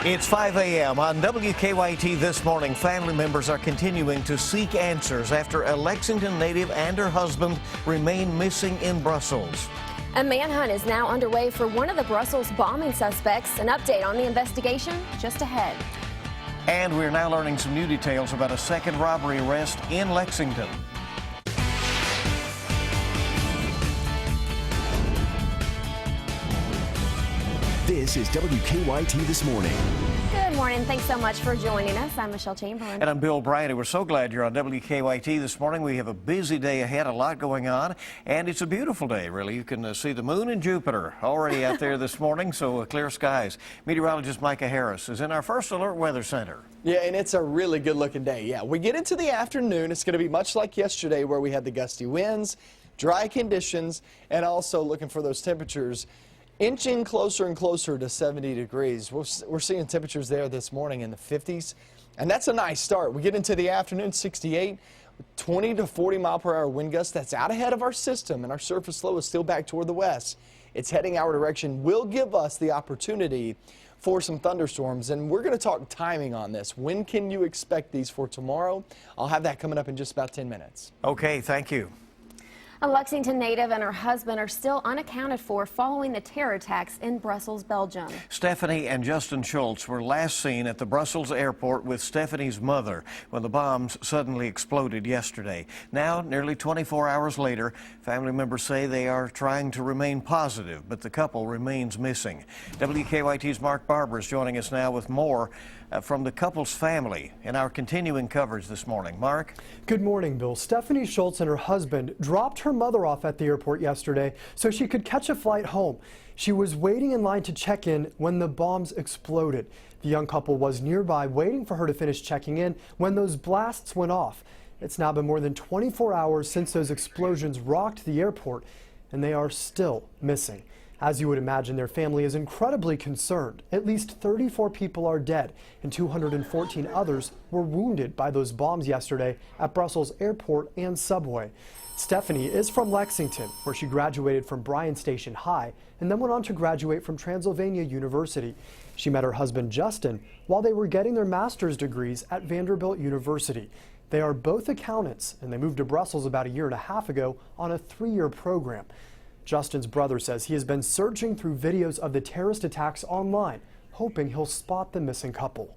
It's 5 a.m. on WKYT this morning. Family members are continuing to seek answers after a Lexington native and her husband remain missing in Brussels. A manhunt is now underway for one of the Brussels bombing suspects. An update on the investigation just ahead. And we're now learning some new details about a second robbery arrest in Lexington. This is WKYT This Morning. Good morning. Thanks so much for joining us. I'm Michelle Chamberlain. And I'm Bill Bryant. We're so glad you're on WKYT this morning. We have a busy day ahead, a lot going on, and it's a beautiful day, really. You can see the moon and Jupiter already out there this morning, so clear skies. Meteorologist Micah Harris is in our First Alert Weather Center. Yeah, and it's a really good-looking day. Yeah, we get into the afternoon. It's going to be much like yesterday where we had the gusty winds, dry conditions, and also looking for those temperatures inching closer and closer to 70 degrees. We're seeing temperatures there this morning in the 50s, and that's a nice start. We get into the afternoon, 68, 20 to 40 mile per hour wind gusts. That's out ahead of our system, and our surface low is still back toward the west. It's heading our direction. Will give us the opportunity for some thunderstorms, and we're going to talk timing on this. When can you expect these for tomorrow? I'll have that coming up in just about 10 minutes. Okay, thank you. A Lexington native and her husband are still unaccounted for following the terror attacks in Brussels, Belgium. Stephanie and Justin Shults were last seen at the Brussels airport with Stephanie's mother when the bombs suddenly exploded yesterday. Now, nearly 24 hours later, family members say they are trying to remain positive, but the couple remains missing. WKYT's Mark Barber is joining us now with more from the couple's family in our continuing coverage this morning. Mark? Good morning, Bill. Stephanie Shults and her husband dropped her mother off at the airport yesterday so she could catch a flight home. She was waiting in line to check in when the bombs exploded. The young couple was nearby waiting for her to finish checking in when those blasts went off. It's now been more than 24 hours since those explosions rocked the airport, and they are still missing. As you would imagine, their family is incredibly concerned. At least 34 people are dead and 214 others were wounded by those bombs yesterday at Brussels airport and subway. Stephanie is from Lexington, where she graduated from Bryan Station High and then went on to graduate from Transylvania University. She met her husband Justin while they were getting their master's degrees at Vanderbilt University. They are both accountants, and they moved to Brussels about a year and a half ago on a 3-year program. Justin's brother says he has been searching through videos of the terrorist attacks online, hoping he'll spot the missing couple.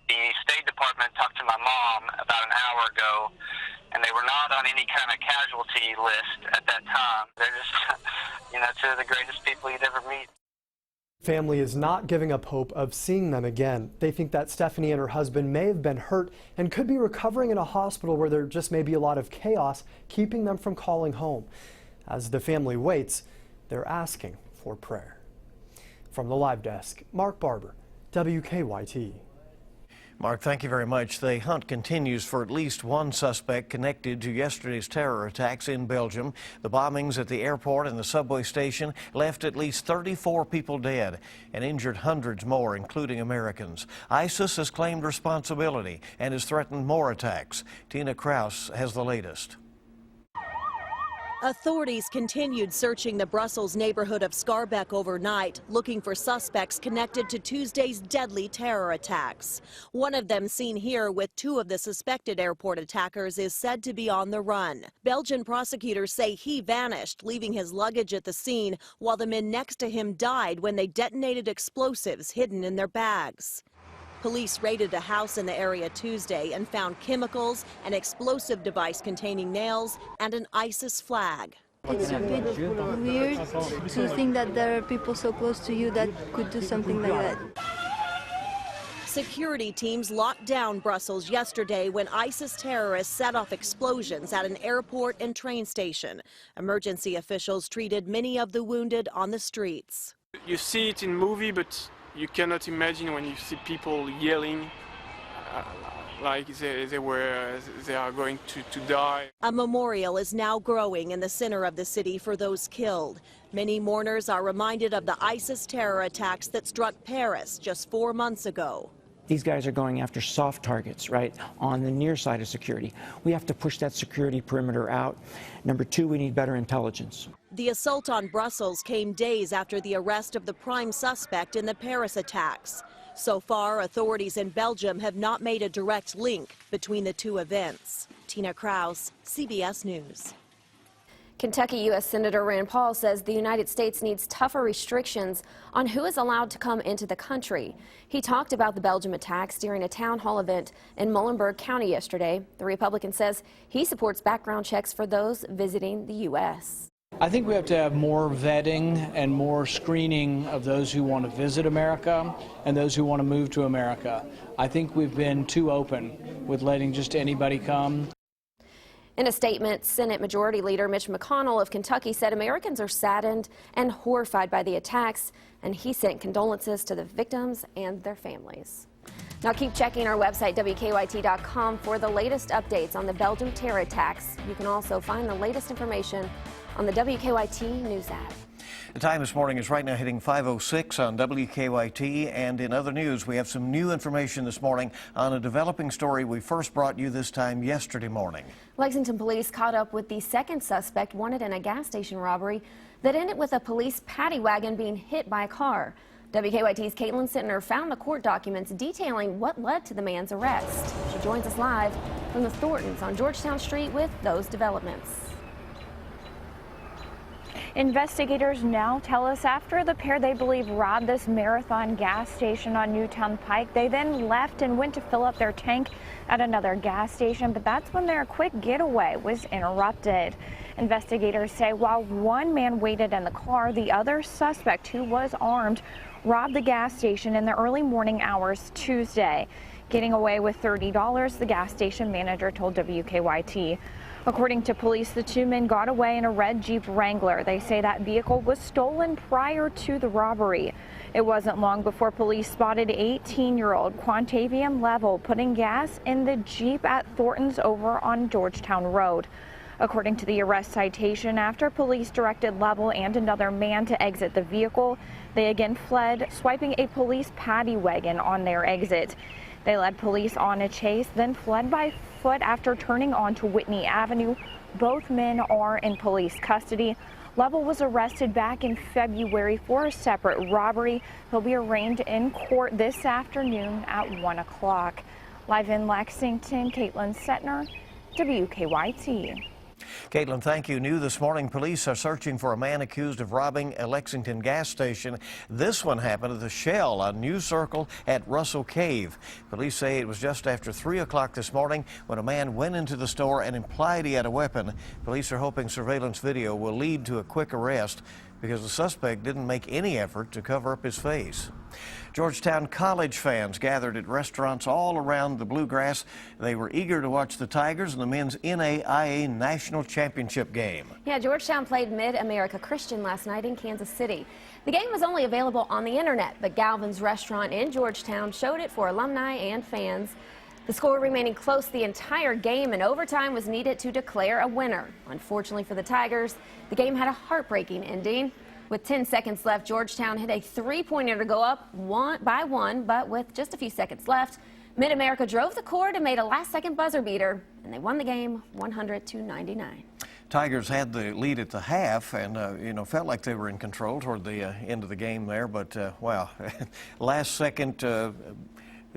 The State Department talked to my mom about an hour ago, and they were not on any kind of casualty list at that time. They're just, two of the greatest people you'd ever meet. Family is not giving up hope of seeing them again. They think that Stephanie and her husband may have been hurt and could be recovering in a hospital where there just may be a lot of chaos keeping them from calling home. As the family waits, they're asking for prayer. From the live desk, Mark Barber, WKYT. Mark, thank you very much. The hunt continues for at least one suspect connected to yesterday's terror attacks in Belgium. The bombings at the airport and the subway station left at least 34 people dead and injured hundreds more, including Americans. ISIS has claimed responsibility and has threatened more attacks. Tina Kraus has the latest. Authorities continued searching the Brussels neighborhood of Schaerbeek overnight, looking for suspects connected to Tuesday's deadly terror attacks. One of them, seen here with 2 of the suspected airport attackers, is said to be on the run. Belgian prosecutors say he vanished, leaving his luggage at the scene, while the men next to him died when they detonated explosives hidden in their bags. Police raided a house in the area Tuesday and found chemicals, an explosive device containing nails, and an ISIS flag. It's a bit weird to think that there are people so close to you that could do something like that. Security teams locked down Brussels yesterday when ISIS terrorists set off explosions at an airport and train station. Emergency officials treated many of the wounded on the streets. You see it in movie, but you cannot imagine when you see people yelling like they are going to die. A memorial is now growing in the center of the city for those killed. Many mourners are reminded of the ISIS terror attacks that struck Paris just 4 months ago. These guys are going after soft targets, right, on the near side of security. We have to push that security perimeter out. Number 2, we need better intelligence. The assault on Brussels came days after the arrest of the prime suspect in the Paris attacks. So far, authorities in Belgium have not made a direct link between the two events. Tina Kraus, CBS News. Kentucky U.S. Senator Rand Paul says the United States needs tougher restrictions on who is allowed to come into the country. He talked about the Belgium attacks during a town hall event in Muhlenberg County yesterday. The Republican says he supports background checks for those visiting the U.S. I think we have to have more vetting and more screening of those who want to visit America and those who want to move to America. I think we've been too open with letting just anybody come. In a statement, Senate Majority Leader Mitch McConnell of Kentucky said Americans are saddened and horrified by the attacks, and he sent condolences to the victims and their families. Now keep checking our website, WKYT.com, for the latest updates on the Belgium terror attacks. You can also find the latest information on the WKYT News app. The time this morning is right now hitting 5:06 on WKYT, and in other news, we have some new information this morning on a developing story we first brought you this time yesterday morning. Lexington police caught up with the second suspect wanted in a gas station robbery that ended with a police paddy wagon being hit by a car. WKYT's Caitlin Sittner found the court documents detailing what led to the man's arrest. She joins us live from the Thorntons on Georgetown Street with those developments. Investigators now tell us after the pair they believe robbed this Marathon gas station on Newtown Pike, they then left and went to fill up their tank at another gas station, but that's when their quick getaway was interrupted. Investigators say while one man waited in the car, the other suspect, who was armed, robbed the gas station in the early morning hours Tuesday. Getting away with $30, the gas station manager told WKYT. According to police, the two men got away in a red Jeep Wrangler. They say that vehicle was stolen prior to the robbery. It wasn't long before police spotted 18-year-old Quantavian Level putting gas in the Jeep at Thornton's over on Georgetown Road. According to the arrest citation, after police directed Level and another man to exit the vehicle, they again fled, swiping a police paddy wagon on their exit. They led police on a chase, then fled by foot after turning onto Whitney Avenue. Both men are in police custody. Level was arrested back in February for a separate robbery. He'll be arraigned in court this afternoon at 1 o'clock. Live in Lexington, Caitlin Sittner, WKYT. Caitlin, thank you. New this morning, police are searching for a man accused of robbing a Lexington gas station. This one happened at the Shell on New Circle at Russell Cave. Police say it was just after 3 o'clock this morning when a man went into the store and implied he had a weapon. Police are hoping surveillance video will lead to a quick arrest because the suspect didn't make any effort to cover up his face. Georgetown College fans gathered at restaurants all around the Bluegrass. They were eager to watch the Tigers in the men's NAIA National Championship game. Yeah, Georgetown played Mid-America Christian last night in Kansas City. The game was only available on the internet, but Galvin's restaurant in Georgetown showed it for alumni and fans. The score remaining close the entire game, and overtime was needed to declare a winner. Unfortunately for the Tigers, the game had a heartbreaking ending. With 10 seconds left, Georgetown hit a three-pointer to go up by one, but with just a few seconds left, Mid-America drove the court and made a last-second buzzer beater, and they won the game 100-99. Tigers had the lead at the half and, felt like they were in control toward the end of the game there, but, wow, last-second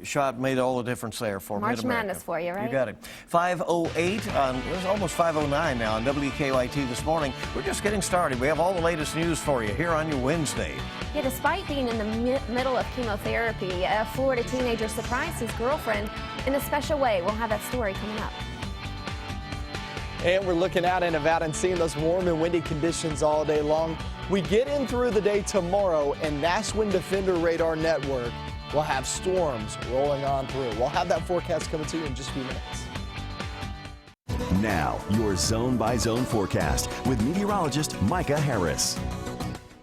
shot made all the difference there for March Mid-America. Madness for you, right? You got it. 5:08 on, it was almost 5:09 now on WKYT this morning. We're just getting started. We have all the latest news for you here on your Wednesday. Yeah, despite being in the middle of chemotherapy, a Florida teenager surprised his girlfriend in a special way. We'll have that story coming up. And we're looking out in Nevada and seeing those warm and windy conditions all day long. We get in through the day tomorrow, and that's when Defender Radar Network will have storms rolling on through. We'll have that forecast coming to you in just a few minutes. Now, your zone-by-zone forecast with meteorologist Micah Harris.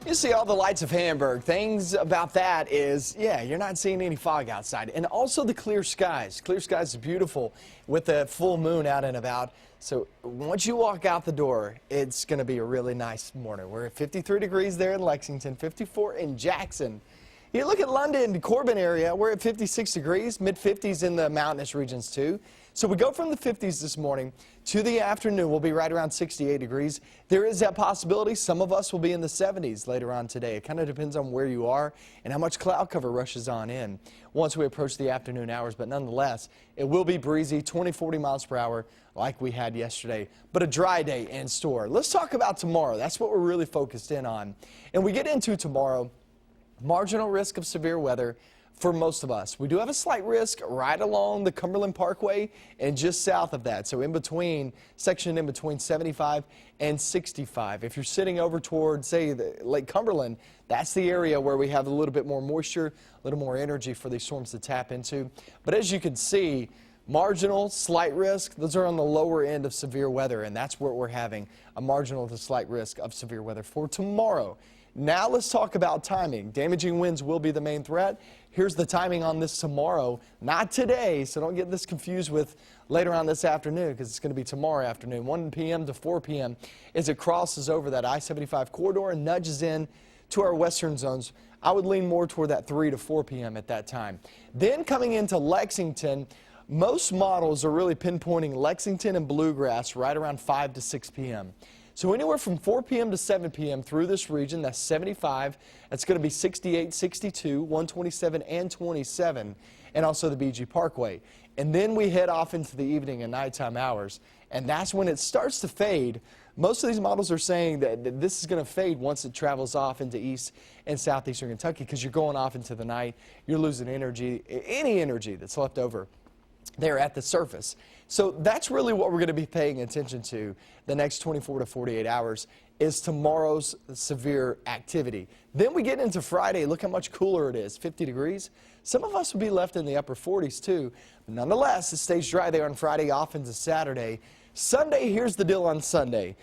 You see all the lights of Hamburg. Things about that is, yeah, you're not seeing any fog outside. And also the clear skies. Clear skies is beautiful with the full moon out and about. So once you walk out the door, it's going to be a really nice morning. We're at 53 degrees there in Lexington, 54 in Jackson. You look at London, Corbin area, we're at 56 degrees, mid-50s in the mountainous regions too. So we go from the 50s this morning to the afternoon. We'll be right around 68 degrees. There is that possibility some of us will be in the 70s later on today. It kind of depends on where you are and how much cloud cover rushes on in once we approach the afternoon hours. But nonetheless, it will be breezy, 20-40 miles per hour like we had yesterday. But a dry day in store. Let's talk about tomorrow. That's what we're really focused in on. And we get into tomorrow, marginal risk of severe weather for most of us. We do have a slight risk right along the Cumberland Parkway and just south of that. So in between, section in between 75 and 65. If you're sitting over towards, say, the Lake Cumberland, that's the area where we have a little bit more moisture, a little more energy for these storms to tap into. But as you can see, marginal, slight risk, those are on the lower end of severe weather, and that's where we're having a marginal to slight risk of severe weather for tomorrow. Now let's talk about timing. Damaging winds will be the main threat. Here's the timing on this tomorrow, not today, so don't get this confused with later on this afternoon, because it's going to be tomorrow afternoon, 1 p.m. to 4 p.m. as it crosses over that I-75 corridor and nudges in to our western zones. I would lean more toward that 3 to 4 p.m. at that time. Then coming into Lexington, most models are really pinpointing Lexington and Bluegrass right around 5 to 6 p.m. So anywhere from 4 p.m. to 7 p.m. through this region, that's 75. That's going to be 68, 62, 127, and 27, and also the BG Parkway. And then we head off into the evening and nighttime hours, and that's when it starts to fade. Most of these models are saying that this is going to fade once it travels off into east and southeastern Kentucky, because you're going off into the night. You're losing energy, any energy that's left over there at the surface. So that's really what we're going to be paying attention to the next 24 to 48 hours is tomorrow's severe activity. Then we get into Friday. Look how much cooler it is, 50 degrees. Some of us will be left in the upper 40s too. But nonetheless, it stays dry there on Friday off into Saturday. Sunday, here's the deal on Sunday.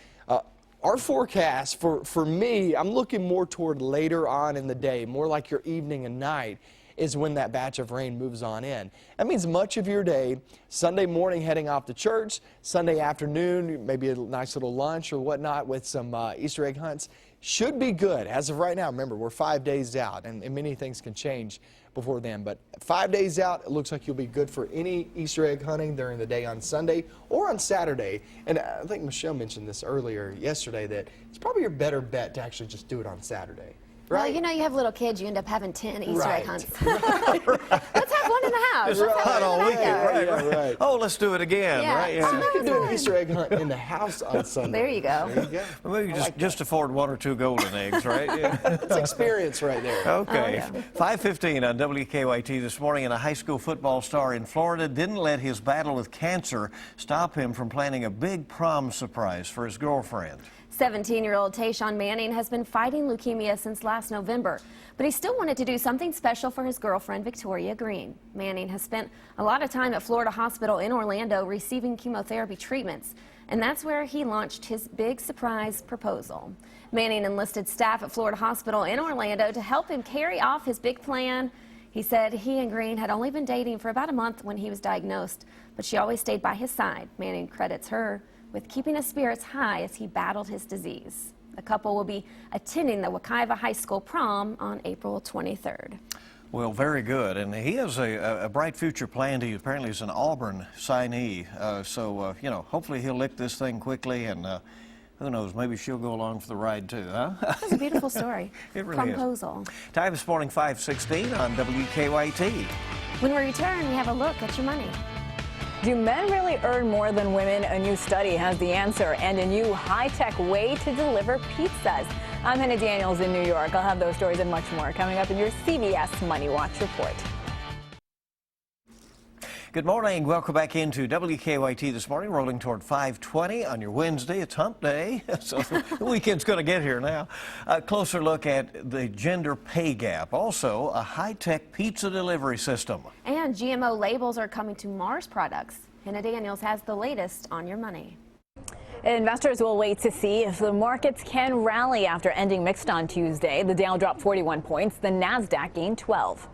Our forecast for me, I'm looking more toward later on in the day, more like your evening and night, is when that batch of rain moves on in. That means much of your day, Sunday morning heading off to church, Sunday afternoon, maybe a nice little lunch or whatnot with some Easter egg hunts, should be good. As of right now, remember, we're 5 days out, and many things can change before then. But 5 days out, it looks like you'll be good for any Easter egg hunting during the day on Sunday or on Saturday. And I think Michelle mentioned this earlier yesterday, that it's probably your better bet to actually just do it on Saturday. Right. Well, you know, you have little kids, you end up having 10 Easter egg hunts. Right. Let's have one in the house. Let's have one in the backyard. Right. Oh, let's do it again. Yeah. Right? So you can do an Easter egg hunt in the house on Sunday. There you go. There you go. Well, maybe just afford 1 or 2 golden eggs, right? Yeah. That's experience right there. Okay. Oh, yeah. 5:15 on WKYT this morning, and a high school football star in Florida didn't let his battle with cancer stop him from planning a big prom surprise for his girlfriend. 17-year-old Tayshawn Manning has been fighting leukemia since last November, but he still wanted to do something special for his girlfriend, Victoria Green. Manning has spent a lot of time at Florida Hospital in Orlando receiving chemotherapy treatments, and that's where he launched his big surprise proposal. Manning enlisted staff at Florida Hospital in Orlando to help him carry off his big plan. He said he and Green had only been dating for about a month when he was diagnosed, but she always stayed by his side. Manning credits her with keeping his spirits high as he battled his disease. The couple will be attending the WKYT High School prom on April 23rd. Well, very good. And he has a bright future planned. He apparently is an Auburn signee. You know, hopefully he'll lick this thing quickly, and who knows, maybe she'll go along for the ride too, huh? That's a beautiful story. It really Promposal. is. Time this morning, 5:16 on WKYT. When we return, we have a look at your money. Do men really earn more than women? A new study has the answer, and a new high-tech way to deliver pizzas. I'm Hannah Daniels in New York. I'll have those stories and much more coming up in your CBS Money Watch report. Good morning. Welcome back into WKYT this morning, rolling toward 5:20 on your Wednesday. It's hump day, so the weekend's going to get here now. A closer look at the gender pay gap. Also, a high-tech pizza delivery system. And GMO labels are coming to Mars products. Hannah Daniels has the latest on your money. Investors will wait to see if the markets can rally after ending mixed on Tuesday. The Dow dropped 41 points. The Nasdaq gained 12.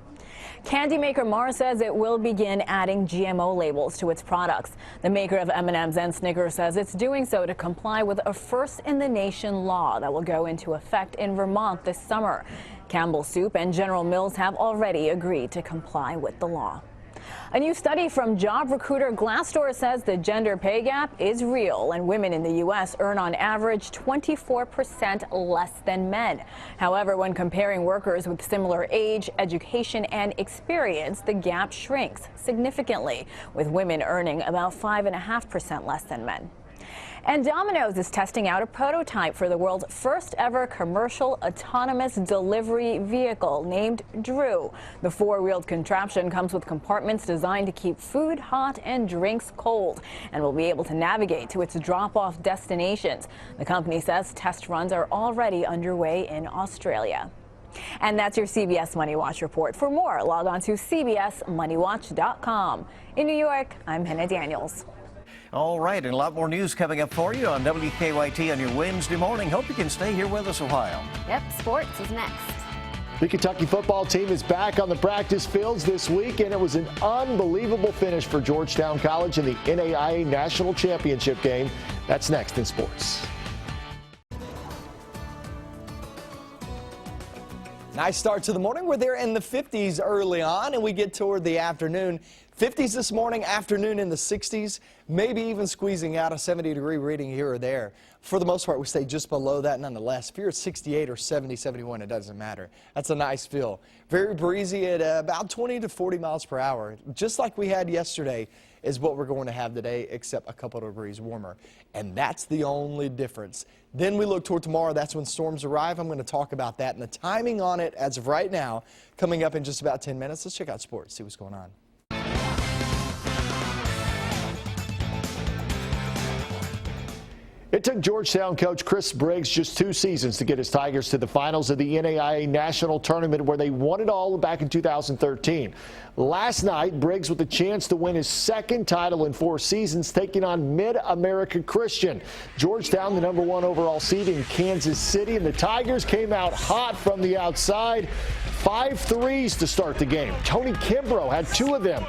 Candy maker Mars says it will begin adding GMO labels to its products. The maker of M&M's and Snickers says it's doing so to comply with a first-in-the-nation law that will go into effect in Vermont this summer. Campbell Soup and General Mills have already agreed to comply with the law. A new study from job recruiter Glassdoor says the gender pay gap is real, and women in the U.S. earn on average 24% less than men. However, when comparing workers with similar age, education, and experience, the gap shrinks significantly, with women earning about 5.5% less than men. And Domino's is testing out a prototype for the world's first ever commercial autonomous delivery vehicle named Drew. The four-wheeled contraption comes with compartments designed to keep food hot and drinks cold, and will be able to navigate to its drop-off destinations. The company says test runs are already underway in Australia. And that's your CBS Money Watch report. For more, log on to cbsmoneywatch.com. In New York, I'm Hannah Daniels. All right, and a lot more news coming up for you on WKYT on your Wednesday morning. Hope you can stay here with us a while. Yep, sports is next. The Kentucky football team is back on the practice fields this week, and it was an unbelievable finish for Georgetown College in the NAIA National Championship game. That's next in sports. Nice start to the morning. We're there in the 50s early on, and we get toward the afternoon. 50s this morning, afternoon in the 60s, maybe even squeezing out a 70-degree reading here or there. For the most part, we stay just below that nonetheless. If you're at 68 or 70, 71, it doesn't matter. That's a nice feel. Very breezy at about 20 to 40 miles per hour. Just like we had yesterday is what we're going to have today, except a couple of degrees warmer. And that's the only difference. Then we look toward tomorrow. That's when storms arrive. I'm going to talk about that and the timing on it as of right now, coming up in just about 10 minutes. Let's check out sports, see what's going on. It took Georgetown coach Chris Briggs just 2 seasons to get his Tigers to the finals of the NAIA National Tournament, where they won it all back in 2013. Last night, Briggs with a chance to win his second title in 4 seasons, taking on Mid-America Christian. Georgetown, the #1 overall seed in Kansas City, and the Tigers came out hot from the outside. 5 threes to start the game. Tony Kimbrough had 2 of them.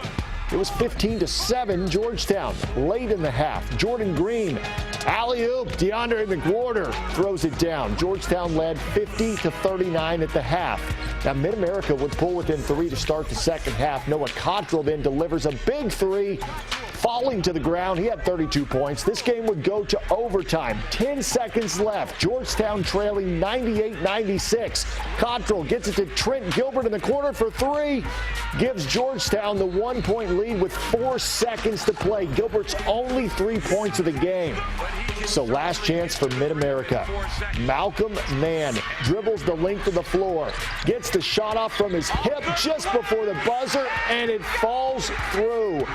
It was 15-7 Georgetown. Late in the half, Jordan Green, alley-oop, DeAndre McWhorter throws it down. Georgetown led 50-39 at the half. Now, Mid-America would pull within 3 to start the second half. Noah Cottrell then delivers a big 3, falling to the ground. He had 32 points. This game would go to overtime. 10 seconds left. Georgetown trailing 98-96. Cottrell gets it to Trent Gilbert in the corner for 3. Gives Georgetown the 1-point lead with 4 seconds to play. Gilbert's only 3 points of the game. So last chance for Mid-America. Malcolm Mann dribbles the length of the floor. Gets the shot off from his hip just before the buzzer, and it falls through.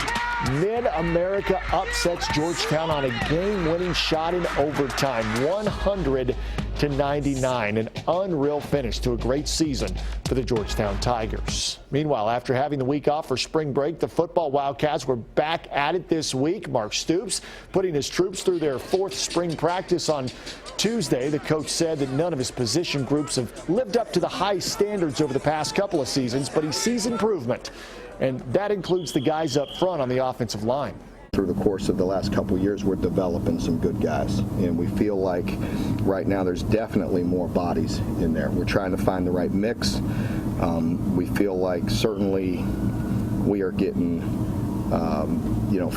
Mid-America upsets Georgetown on a game-winning shot in overtime, 100-99. An unreal finish to a great season for the Georgetown Tigers. Meanwhile, after having the week off for spring break, the football Wildcats were back at it this week. Mark Stoops putting his troops through their 4th spring practice on Tuesday. The coach said that none of his position groups have lived up to the high standards over the past couple of seasons, but he sees improvement. And that includes the guys up front on the offensive line. Through the course of the last couple of years, we're developing some good guys, and we feel like right now there's definitely more bodies in there. We're trying to find the right mix. We feel like certainly we are getting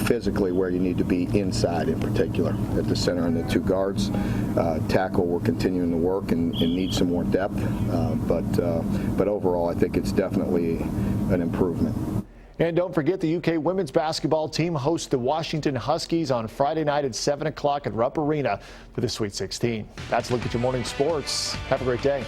physically where you need to be inside, in particular at the center and the 2 guards. Tackle, we're continuing to work and need some more depth, but overall I think it's definitely an improvement. And don't forget, the UK women's basketball team hosts the Washington Huskies on Friday night at 7 o'clock at Rupp Arena for the Sweet 16. That's a look at your morning sports. Have a great day.